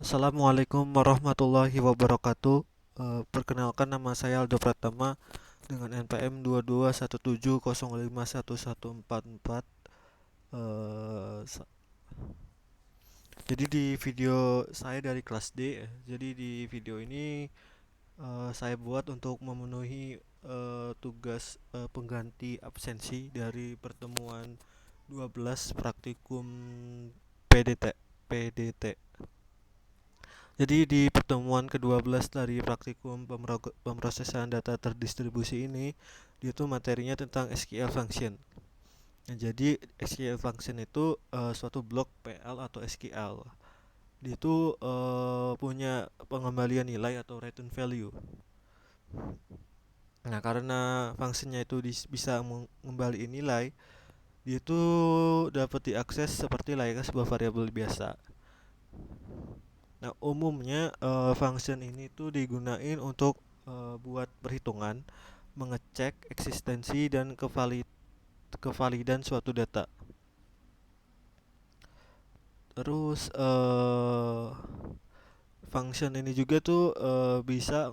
Assalamualaikum warahmatullahi wabarakatuh. Perkenalkan nama saya Aldo Pratama dengan NPM 2217051144. Eh, sa- jadi di video saya dari kelas D, jadi di video ini saya buat untuk memenuhi tugas pengganti absensi dari pertemuan 12 praktikum PDT. PDT. Jadi di pertemuan ke-12 dari praktikum pemrosesan data terdistribusi ini, dia tuh materinya tentang SQL function. Nah, jadi SQL function itu suatu blok PL atau SQL. Dia itu punya pengembalian nilai atau return value. Nah, karena fungsinya itu bisa mengembalikan nilai, dia itu dapat diakses seperti layaknya sebuah variabel biasa. Nah, umumnya function ini tuh digunain untuk buat perhitungan, mengecek eksistensi dan kevalidan suatu data. Terus function ini juga tuh bisa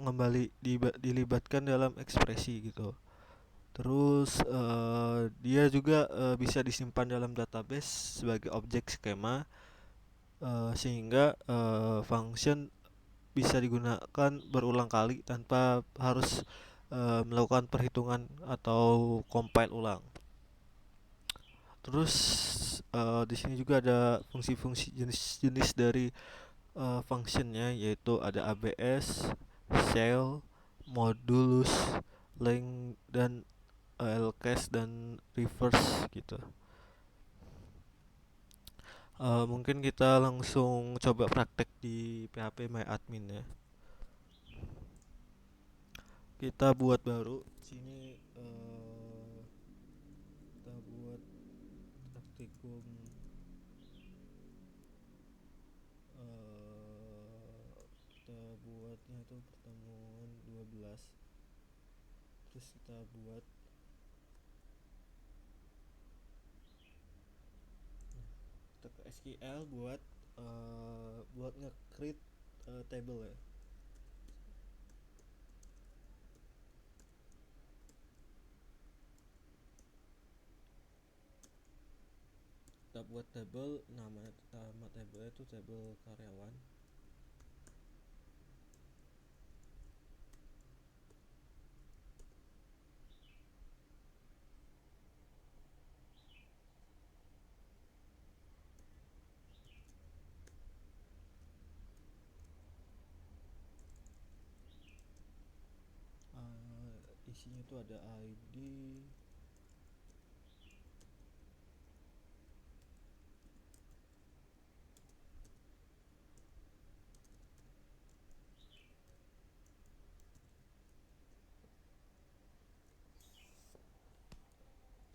dilibatkan dalam ekspresi gitu. Terus dia juga bisa disimpan dalam database sebagai objek skema, sehingga function bisa digunakan berulang kali tanpa harus melakukan perhitungan atau compile ulang. Terus di sini juga ada fungsi-fungsi jenis-jenis dari functionnya, yaitu ada ABS, shell, modulus, length, dan lcast dan reverse gitu. Mungkin kita langsung coba praktek di PHP My Admin ya. Kita buat baru sini, kita buat praktikum, kita buatnya itu pertemuan 12. Terus kita buat, kita ke SQL buat nge-create table ya. Kita buat table, nama table itu table karyawan. Isinya itu ada ID,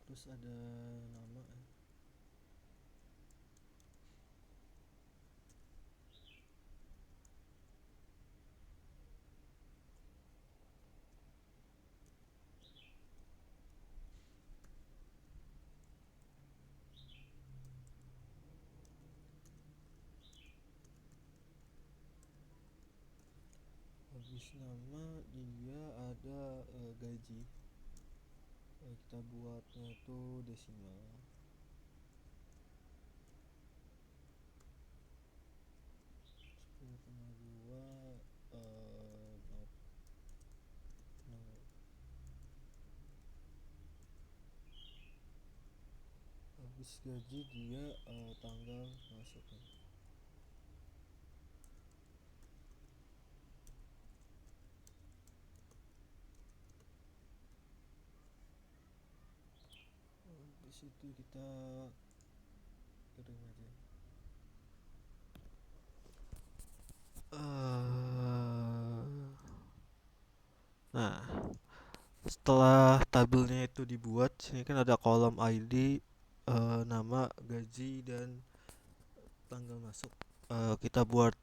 terus ada nama ya. Habis nama dia ada gaji. Kita buatnya itu desimal. 10,2 not no. Habis gaji dia tanggal masuknya. Habis itu kita kirim aja. Nah, setelah tabelnya itu dibuat, sini kan ada kolom ID, nama, gaji, dan tanggal masuk. Kita buat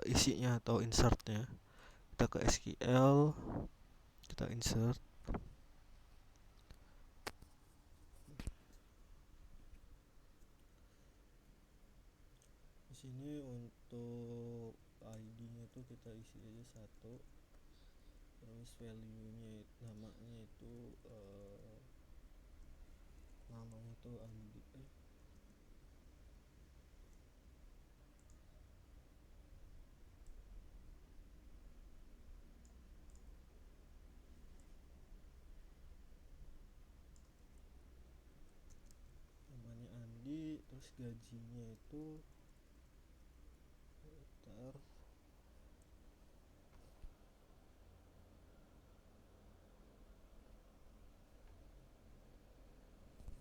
isinya atau insertnya. Kita ke SQL, kita insert. Di sini untuk itu kita isi aja satu, terus value nya namanya itu Andi, namanya Andi, terus gajinya itu ntar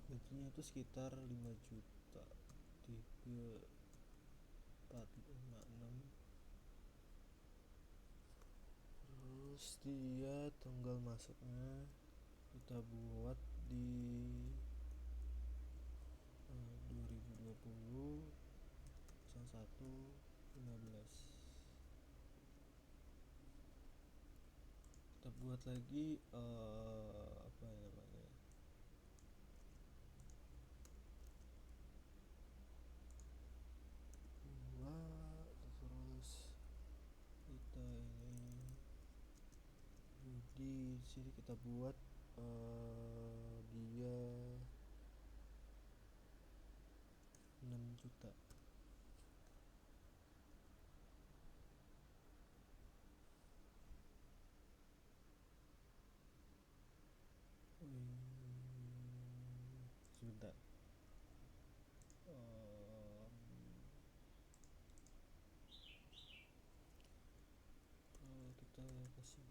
gajinya itu sekitar 5 juta, 3 4 5 6. Terus dia tanggal masuknya kita buat di 2020 01 15. Kita buat lagi apa namanya, terus kita ini di sini kita buat dia 6 juta. Sebentar, kita kasih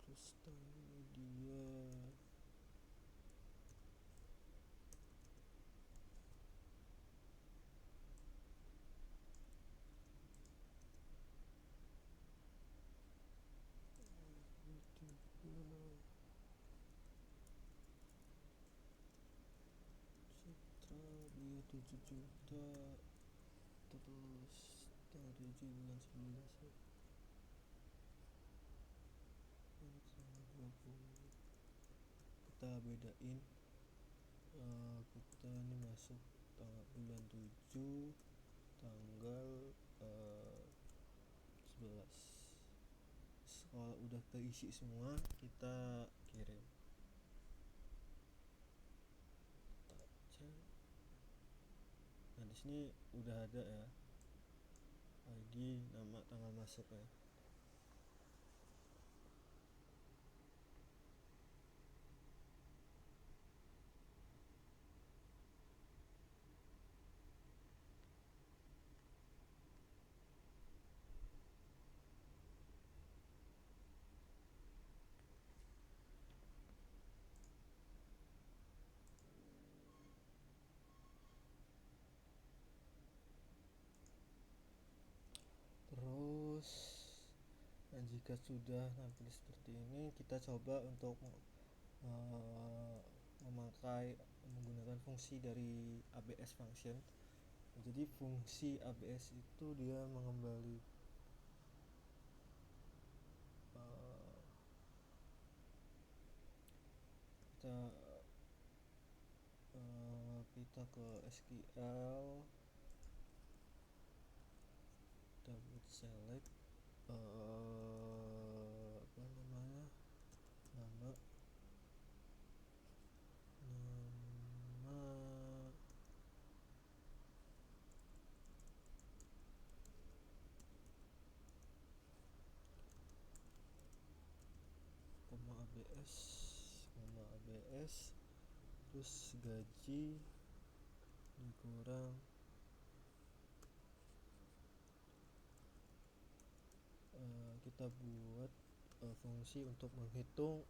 terus dia dia 7 juta, terus tanggal 7 bulan 11 ya, tanggal 20 kita bedain, kita ini masuk bulan 7 tanggal 11. Kalau udah keisi semua kita kirim. Nah di sini udah ada ya ID, nama, tanggal masuk ya. Terus jika sudah nampil seperti ini, kita coba untuk menggunakan fungsi dari ABS function. Jadi fungsi ABS itu dia mengembali kita ke SQL, kita buat select apa namanya, nama ABS, terus gaji dikurang kita buat fungsi untuk menghitung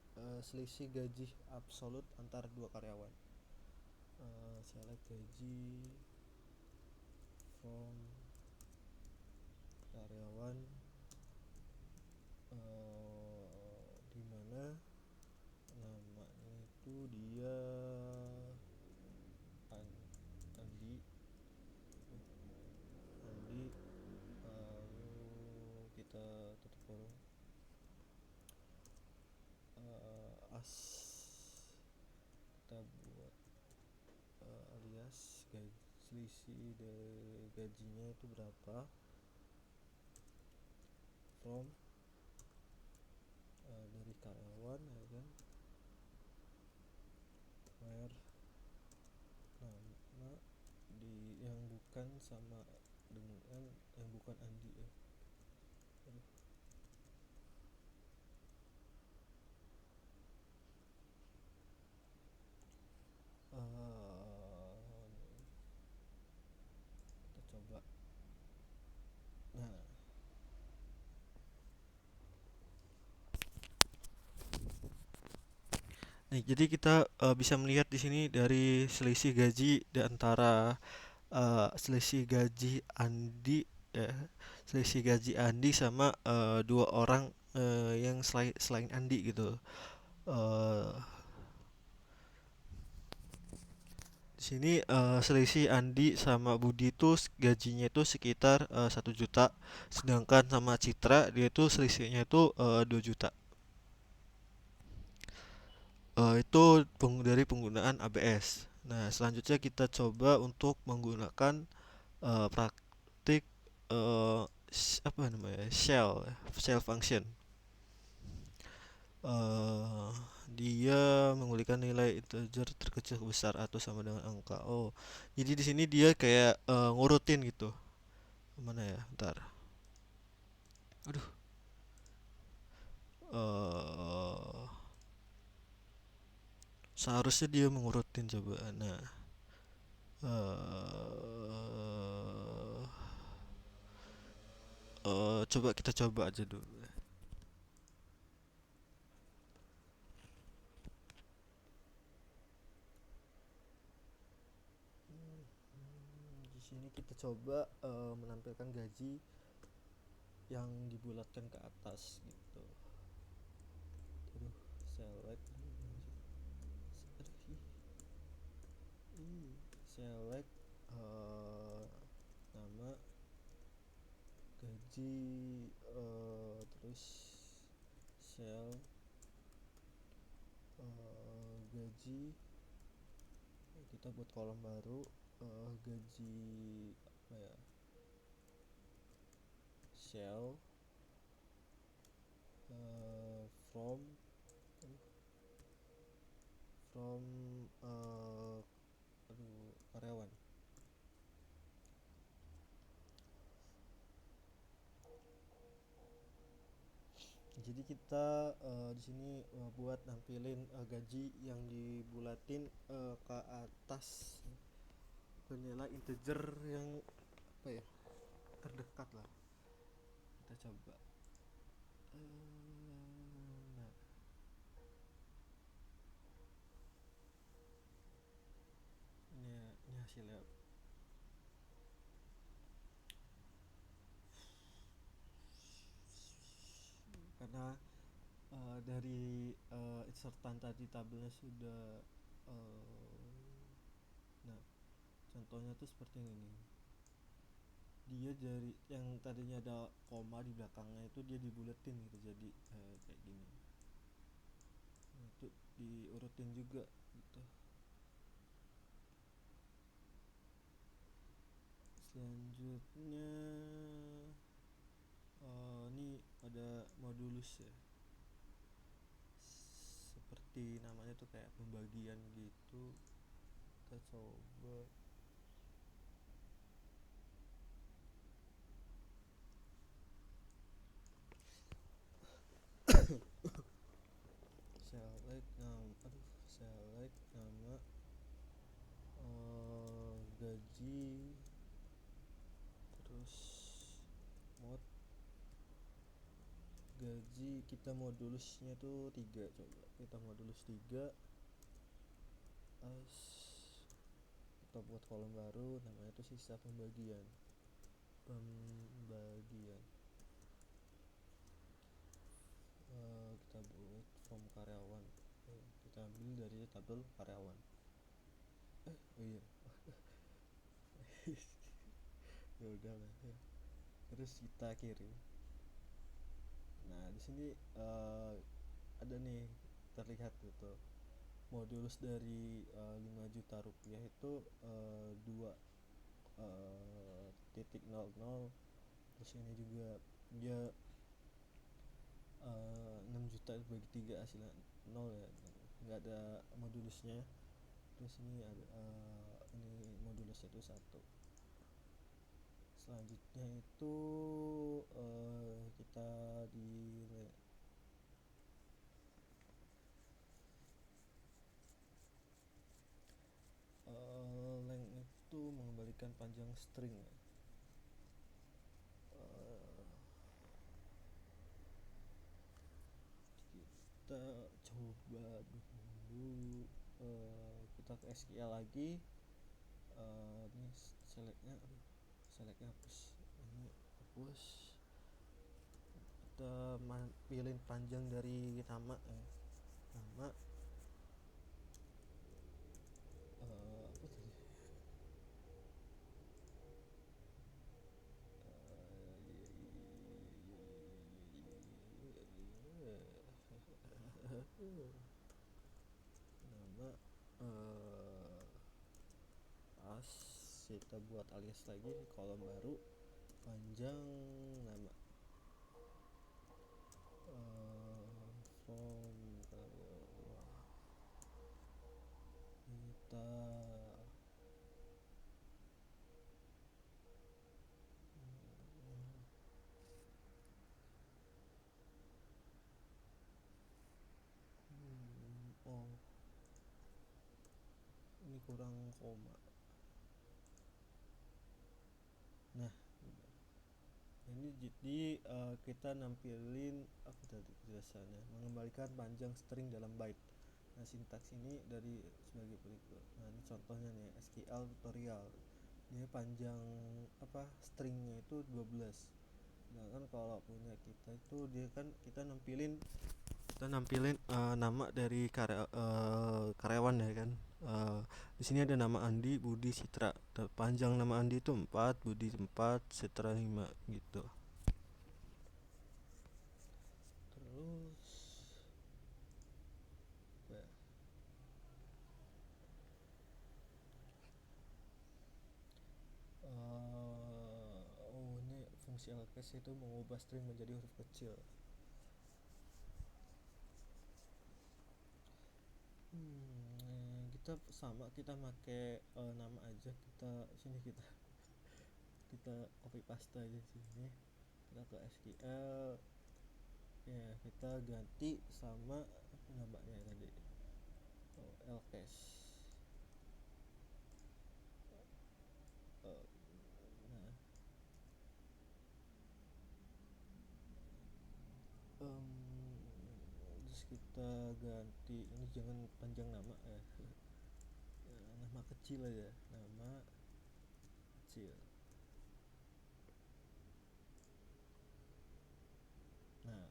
selisih gaji absolut antar dua karyawan. Select gaji from karyawan dimana namanya itu dia Andi, lalu kita tutup kurung, kita buat alias selisih dari gajinya itu berapa from dari karyawan ya kan, where nama di yang bukan sama dengan yang bukan Andi ya. Aduh. Kita coba. Nah, nih jadi kita bisa melihat di sini dari selisih gaji di antara selisih gaji Andi ya, selisih gaji Andi sama dua orang yang selain Andi gitu. Eh, di sini selisih Andi sama Budi itu gajinya itu sekitar 1 juta, sedangkan sama Citra dia itu selisihnya itu 2 juta. Itu dari penggunaan ABS. Nah, selanjutnya kita coba untuk menggunakan praktik apa namanya, shell function. eh Dia mengulikan nilai integer terkecil ke besar atau sama dengan angka. Oh, jadi di sini dia kayak ngurutin gitu. Mana ya? Ntar. Aduh. eh Seharusnya dia mengurutin coba. Nah, eh coba kita coba aja dulu. Di sini kita coba menampilkan gaji yang dibulatkan ke atas gitu. Aduh, select. Aduh, select eh, nama gaji, terus sel gaji, kita buat kolom baru, gaji apa ya, sel from from aduh, karyawan. Jadi kita di sini buat nampilin gaji yang dibulatin ke atas ke nilai integer yang apa ya, terdekat lah. Kita coba. Nah, ini hasilnya. Karena dari insertan tadi tabelnya sudah nah, contohnya tuh seperti ini nih. Dia dari yang tadinya ada koma di belakangnya itu dia dibuletin gitu, jadi kayak gini. Nah, itu diurutin juga gitu. Selanjutnya ini ada modulus ya, seperti namanya tuh kayak pembagian gitu. Kita coba. Select nama gaji, terus mod gaji, kita modulusnya tuh 3, coba kita modulus 3 as, kita buat kolom baru namanya tuh sisa pembagian. Kita buat from karyawan, kita ambil dari tabel karyawan. Oh iya. Ya udah lah ya. Terus kita kirim. Nah, di sini ada nih terlihat gitu modulus dari 5 juta rupiah itu 2 titik 00, terus ini juga dia 6 juta bagi 3 hasilnya 0 ya, nggak ada modulusnya. Terus ini ada ini modulusnya itu 1. Selanjutnya itu kita di length itu mengembalikan panjang string ya. Kita coba dulu kita ke SQL lagi. Ini selectnya hapus, ini hapus. Kita pilih panjang dari nama ya. Nama apa tadi, nama as kita buat alias lagi di kolom baru, panjang nama from kita oh ini kurang koma. Nah ini jadi kita nampilin apa tadi penjelasannya, mengembalikan panjang string dalam byte. Nah sintaks ini dari sebagai berikut. Nah ini contohnya nih SQL tutorial, dia panjang apa stringnya itu 12. Nah kan kalau punya kita itu dia kan kita nampilin nama dari karyawan ya kan. Di sini ada nama Andi, Budi, Citra. Panjang nama Andi itu 4, Budi 4, Citra 5 gitu. Terus oh ini fungsi lcase itu mengubah string menjadi huruf kecil. Kita sama, kita pakai nama aja, kita sini kita copy paste aja sini, kita ke SQL ya, kita ganti sama namanya tadi lcase. Nah terus kita ganti ini, jangan panjang nama ya. Nama kecil aja, nama kecil. Nah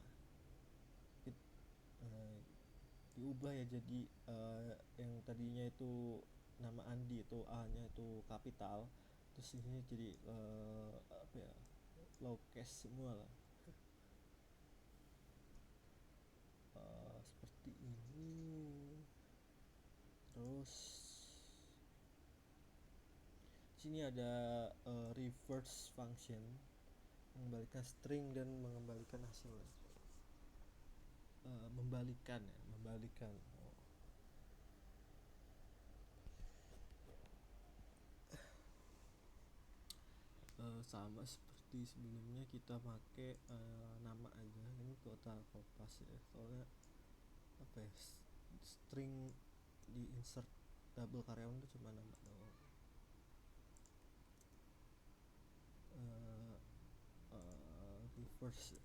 diubah ya jadi yang tadinya itu nama Andi itu A nya itu kapital, terus ini jadi apa ya, lowercase semua lah. Seperti ini. Terus sini ada reverse function, mengembalikan string dan mengembalikan hasil. Membalikan ya, membalikan. Sama seperti sebelumnya kita pakai nama aja, ini total kopas ya, soalnya apa ya, string di insert double karyawan itu cuma nama doang. Reverse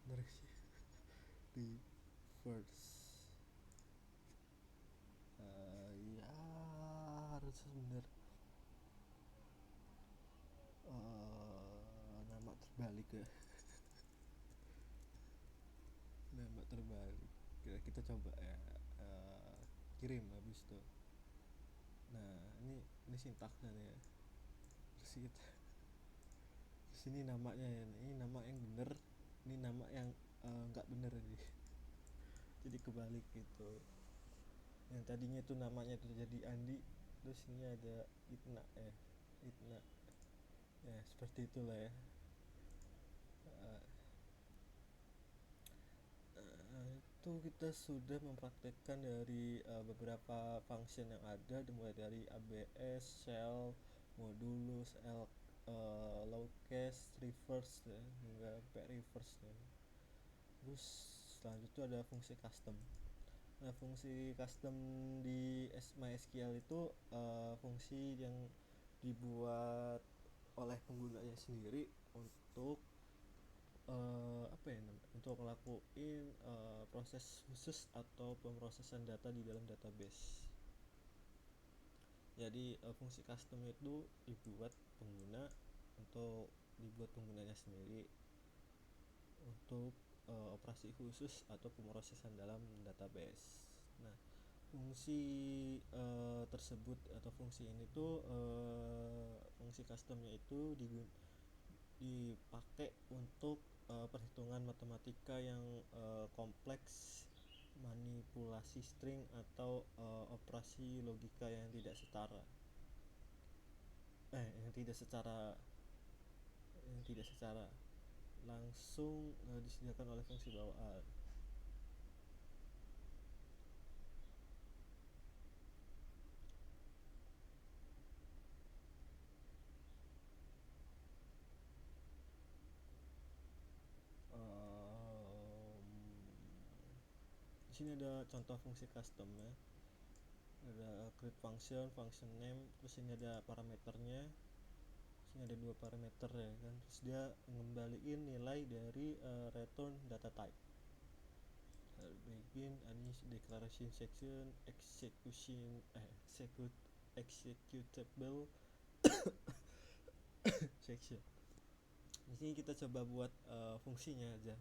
bener sih reverse ya harus bener. Nama terbalik ya. Nama terbalik, kita coba ya, kirim habis itu. Nah ini sintaksnya nih ya. Terus Sini namanya ya, ini nama yang bener, ini nama yang nggak bener ini. Jadi kebalik gitu. Yang tadinya itu namanya itu jadi Andi, terus ini ada Itna ya, Itna ya, seperti itulah ya. Eh, itu kita sudah mempraktekkan dari beberapa function yang ada, dimulai dari ABS, shell, modulus, loadcast, reverse ya, hingga sampai reverse ya. Terus selanjutnya ada fungsi custom. Nah, fungsi custom di MySQL itu fungsi yang dibuat oleh penggunanya sendiri untuk apa ya namanya, untuk ngelakuin proses khusus atau pemrosesan data di dalam database. Jadi fungsi custom itu dibuat pengguna untuk dibuat penggunanya sendiri untuk operasi khusus atau pemrosesan dalam database. Nah, fungsi tersebut atau fungsi ini tuh fungsi customnya itu dipakai untuk perhitungan matematika yang kompleks, manipulasi string atau operasi logika yang tidak setara yang tidak secara langsung disediakan oleh fungsi bawaan. Di sini ada contoh fungsi custom ya. Ada create function, function name, terus ini ada parameternya. Sini ada dua parameter ya kan. Terus dia ngembaliin nilai dari return data type. Begin ini declaration section, executable section. Di sini kita coba buat fungsinya aja.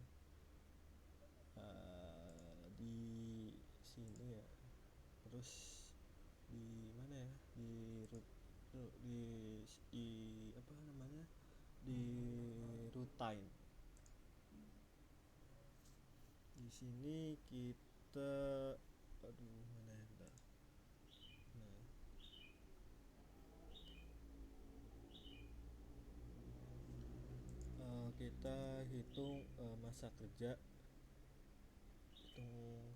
Di sini ya. Terus di mana ya? Di apa namanya? Di routine. Di sini kita mana ya bentar. Kita hitung masa kerja,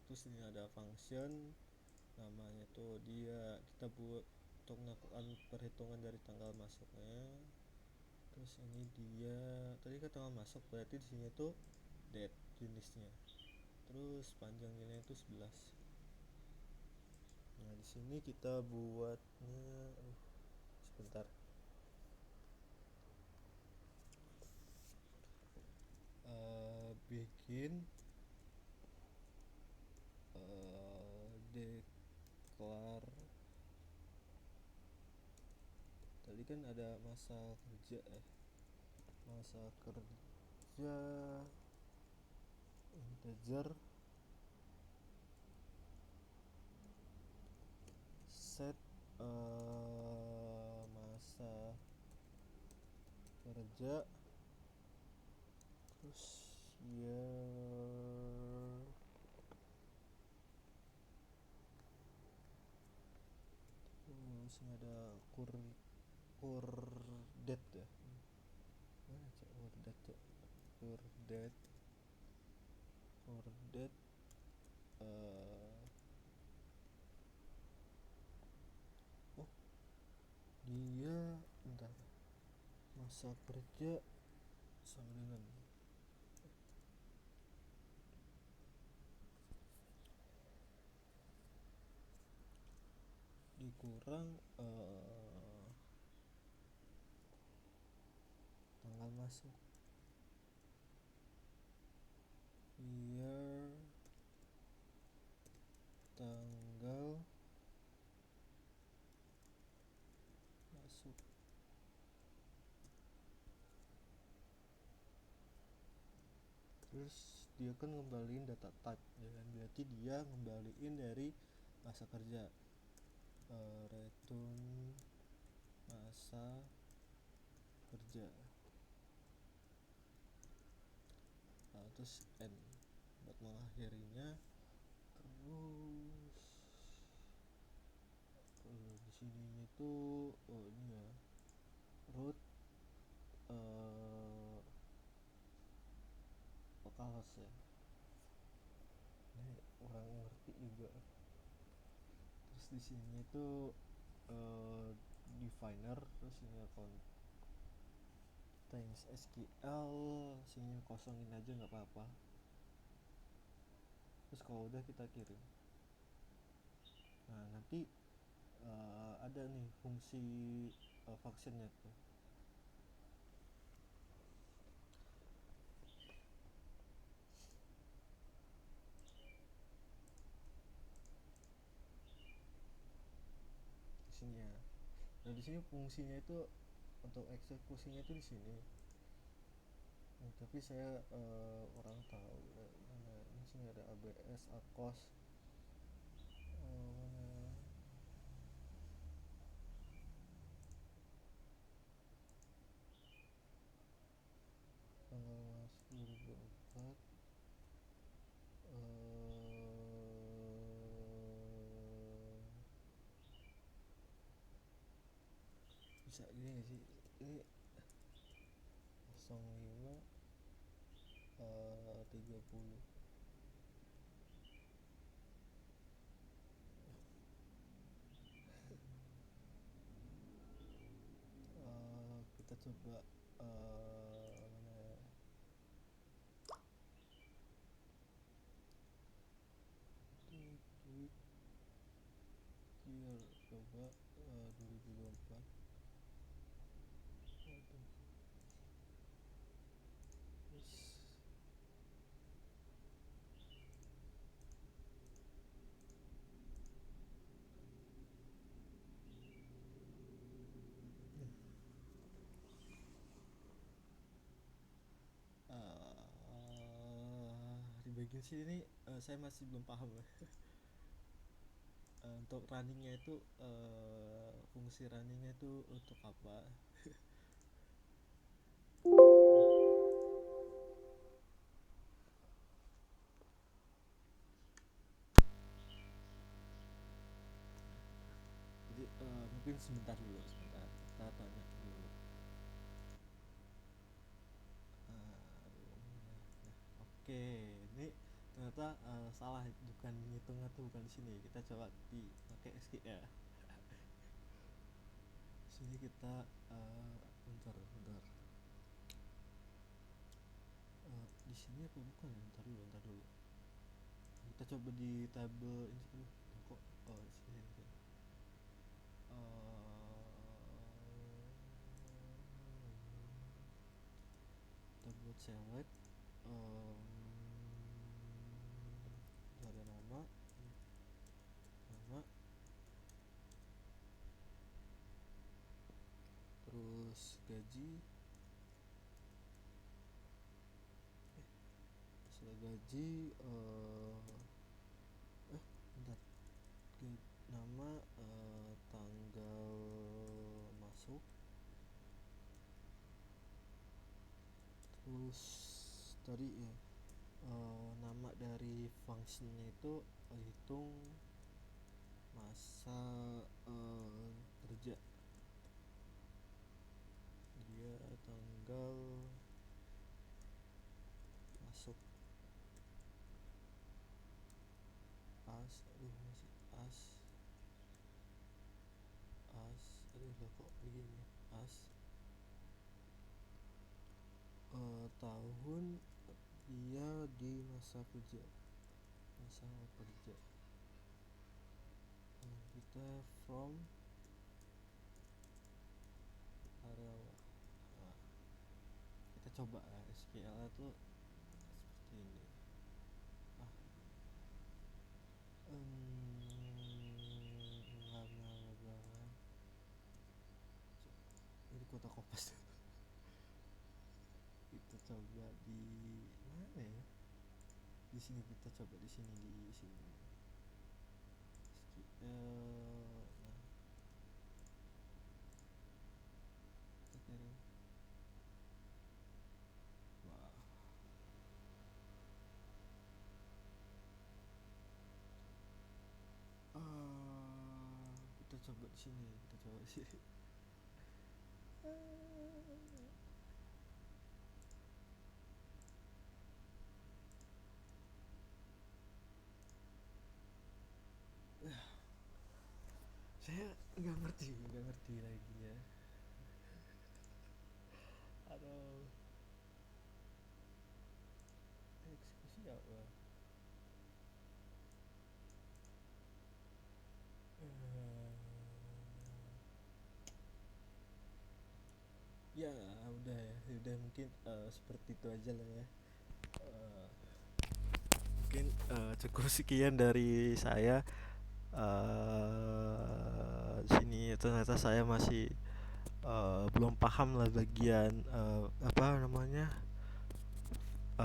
terus ini ada function namanya tuh dia kita buat untuk melakukan perhitungan dari tanggal masuknya. Terus ini dia tadi kan tanggal masuk, berarti di sini tuh date jenisnya. Terus panjang nilainya itu 11. Nah, di sini kita buatnya sebentar. Bikin declare. Tadi kan ada masa kerja integer set masa kerja terus year terus ini ada date ya, mana cek date oh dia bentar, masa kerja sama dengan dikurang tanggal masuk, year tanggal masuk. Terus dia kan ngembaliin data type ya kan, berarti dia ngembaliin dari masa kerja, return masa kerja. terus N buat mengakhirinya. Terus di sininya itu ini ya, root localhost ya, ini orang ngerti juga. Terus di sini itu definer, terus ini contains SQL, sini kosongin aja nggak apa-apa. Terus kalau udah kita kirim. Nah nanti ada nih fungsi functionnya tuh. Di sini ya. Nah di sini fungsinya itu untuk eksekusinya itu di sini. Nah, tapi saya orang tahu mana di sini ada ABS, ACOS, mana tanggal masuk 2004, bisa gini gak sih, ini 05 30. Kita coba mana ya, tweet year, coba 2024. Waduh. Terus di bagian sini saya masih belum paham ya. Untuk runningnya itu fungsi runningnya itu untuk apa. Jadi mungkin sebentar dulu, sebentar kita tanya dulu. Oke, ini ternyata salah, bukan ngitungnya tuh bukan di sini. Kita coba di pakai SQL. Sini kita bentar. Di sini apa bukan ya? Bentar dulu. Kita coba di tabel ini dulu. Kok sini. Kita buat select, ada nama, terus gaji, setelah gaji bentar, nama, tanggal masuk, terus tadi ya nama dari functionnya itu hitung masa kerja dia, tanggal masuk aduh lah kok begini, tahun dia di masa kerja. Kita from area. Nah, kita coba SQL itu seperti ini. Ini kota Kopas. Kita coba di mana ya, di sini kita coba di sini SQL. Nah, kita kirim. Wah, Sini kita coba sih. Saya nggak ngerti lagi ya. Aduh, eksekusi apa? Eh, ya udah ya, udah mungkin seperti itu aja lah ya. Eh, Mungkin cukup sekian dari saya. Sini ternyata saya masih belum paham lah bagian apa namanya,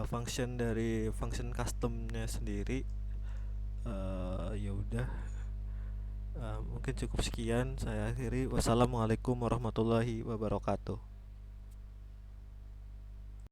function dari function customnya sendiri. Ya udah, mungkin cukup sekian saya akhiri. Wassalamualaikum warahmatullahi wabarakatuh.